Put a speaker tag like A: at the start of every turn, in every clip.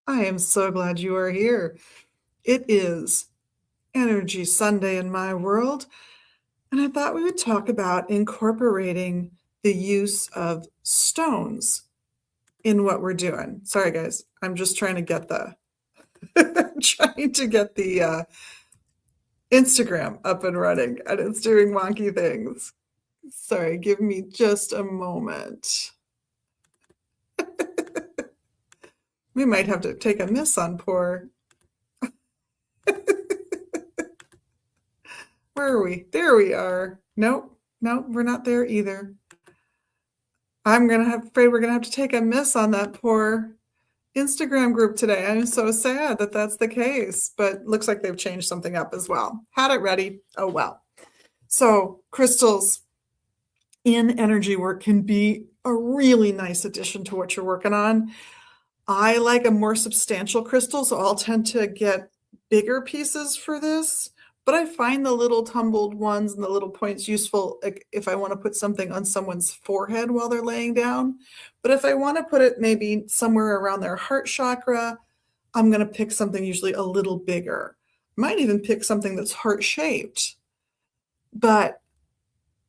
A: I am so glad you are here. It is Energy Sunday in my world, and I thought we would talk about incorporating the use of stones in what we're doing. Sorry, guys, I'm just trying to get the trying to get the Instagram up and running, and it's doing wonky things. Sorry, give me just a moment. We might have to take a miss on poor. Where are we? There we are. Nope, nope, we're not there either. Afraid we're gonna have to take a miss on that poor Instagram group today. I'm so sad that that's the case, but looks like they've changed something up as well. Had it ready. Oh well. So crystals in energy work can be a really nice addition to what you're working on. I like a more substantial crystal, so I'll tend to get bigger pieces for this. But I find the little tumbled ones and the little points useful, like if I want to put something on someone's forehead while they're laying down. But if I want to put it maybe somewhere around their heart chakra, I'm going to pick something usually a little bigger. Might even pick something that's heart shaped, but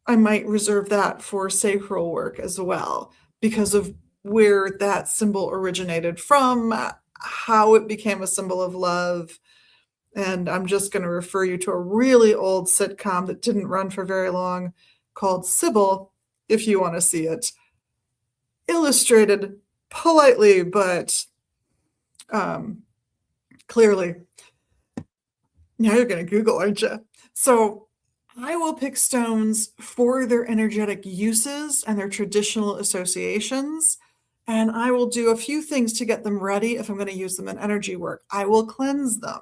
A: I might reserve that for sacral work as well because of where that symbol originated from, how it became a symbol of love. And I'm just going to refer you to a really old sitcom that didn't run for very long called Sybil, if you want to see it. Illustrated politely, but clearly. Now you're going to Google, aren't you? So I will pick stones for their energetic uses and their traditional associations. And I will do a few things to get them ready if I'm going to use them in energy work. I will cleanse them.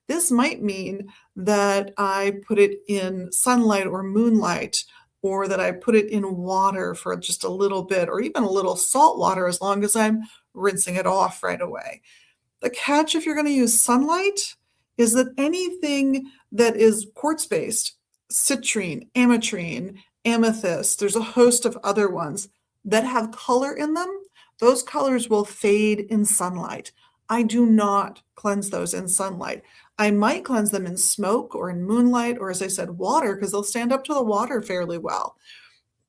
A: This might mean that I put it in sunlight or moonlight, or that I put it in water for just a little bit, or even a little salt water, as long as I'm rinsing it off right away. The catch, if you're going to use sunlight, is that anything that is quartz based, citrine, ametrine, amethyst, there's a host of other ones that have color in them, those colors will fade in sunlight. I do not cleanse those in sunlight. I might cleanse them in smoke or in moonlight, or as I said, water, because they'll stand up to the water fairly well.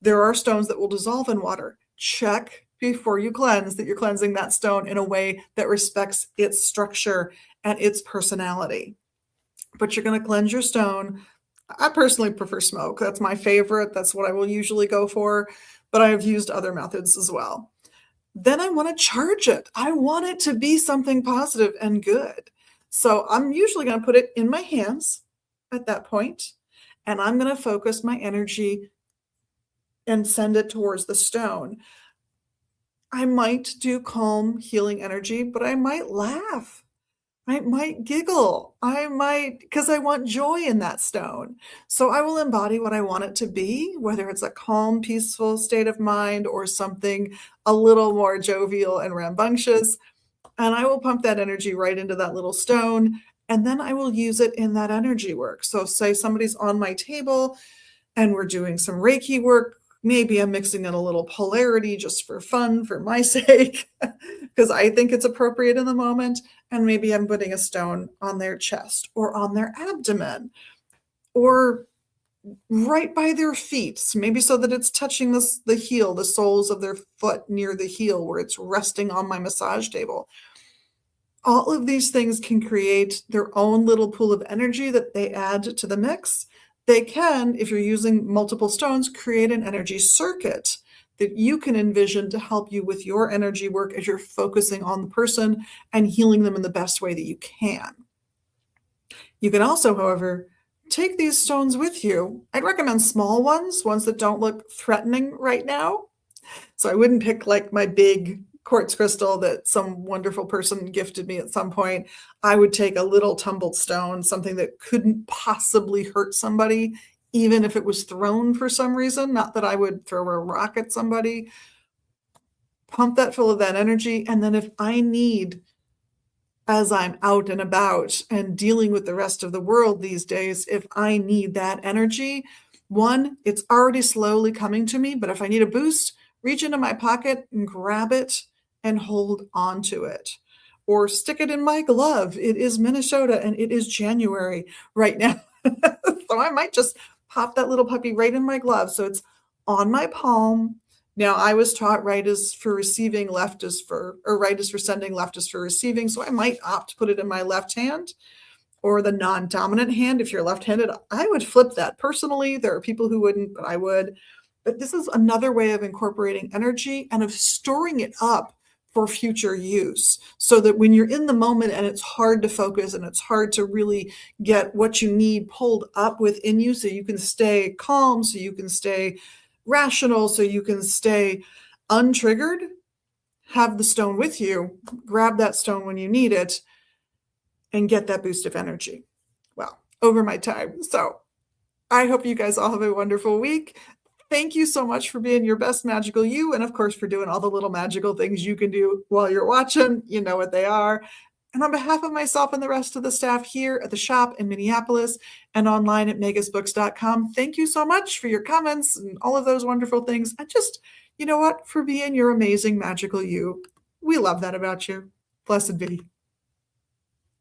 A: There are stones that will dissolve in water. Check before you cleanse that you're cleansing that stone in a way that respects its structure and its personality. But you're going to cleanse your stone. I personally prefer smoke. That's my favorite. That's what I will usually go for, but I have used other methods as well. Then I want to charge it. I want it to be something positive and good. So I'm usually going to put it in my hands at that point, and I'm going to focus my energy and send it towards the stone. I might do calm, healing energy, but I might laugh. I might giggle. I might, because I want joy in that stone. So I will embody what I want it to be, whether it's a calm, peaceful state of mind or something a little more jovial and rambunctious. And I will pump that energy right into that little stone. And then I will use it in that energy work. So, say somebody's on my table and we're doing some Reiki work. Maybe I'm mixing in a little polarity just for fun, for my sake, because I think it's appropriate in the moment. And maybe I'm putting a stone on their chest or on their abdomen or right by their feet, maybe so that it's touching the heel, the soles of their foot near the heel where it's resting on my massage table. All of these things can create their own little pool of energy that they add to the mix. They can, if you're using multiple stones, create an energy circuit that you can envision to help you with your energy work as you're focusing on the person and healing them in the best way that you can. You can also, however, take these stones with you. I'd recommend small ones that don't look threatening right now. So I wouldn't pick like my big quartz crystal that some wonderful person gifted me at some point. I would take a little tumbled stone, something that couldn't possibly hurt somebody, even if it was thrown for some reason. Not that I would throw a rock at somebody. Pump that full of that energy. And then if I need, as I'm out and about and dealing with the rest of the world these days, if I need that energy, one, it's already slowly coming to me, but if I need a boost, reach into my pocket and grab it and hold on to it. or stick it in my glove. It is Minnesota and it is January right now. So I might just pop that little puppy right in my glove. So it's on my palm. Now I was taught right is for receiving, left is for, or right is for sending, left is for receiving. So I might opt to put it in my left hand or the non-dominant hand. If you're left-handed, I would flip that. Personally, there are people who wouldn't, but I would. But this is another way of incorporating energy and of storing it up for future use so that when you're in the moment and it's hard to focus and it's hard to really get what you need pulled up within you so you can stay calm, so you can stay rational, so you can stay untriggered, have the stone with you, grab that stone when you need it, and get that boost of energy. Well, over my time. So I hope you guys all have a wonderful week. Thank you so much for being your best magical you. And of course, for doing all the little magical things you can do while you're watching. You know what they are. And on behalf of myself and the rest of the staff here at the shop in Minneapolis and online at magusbooks.com, thank you so much for your comments and all of those wonderful things. And just, you know what, for being your amazing magical you. We love that about you. Blessed be.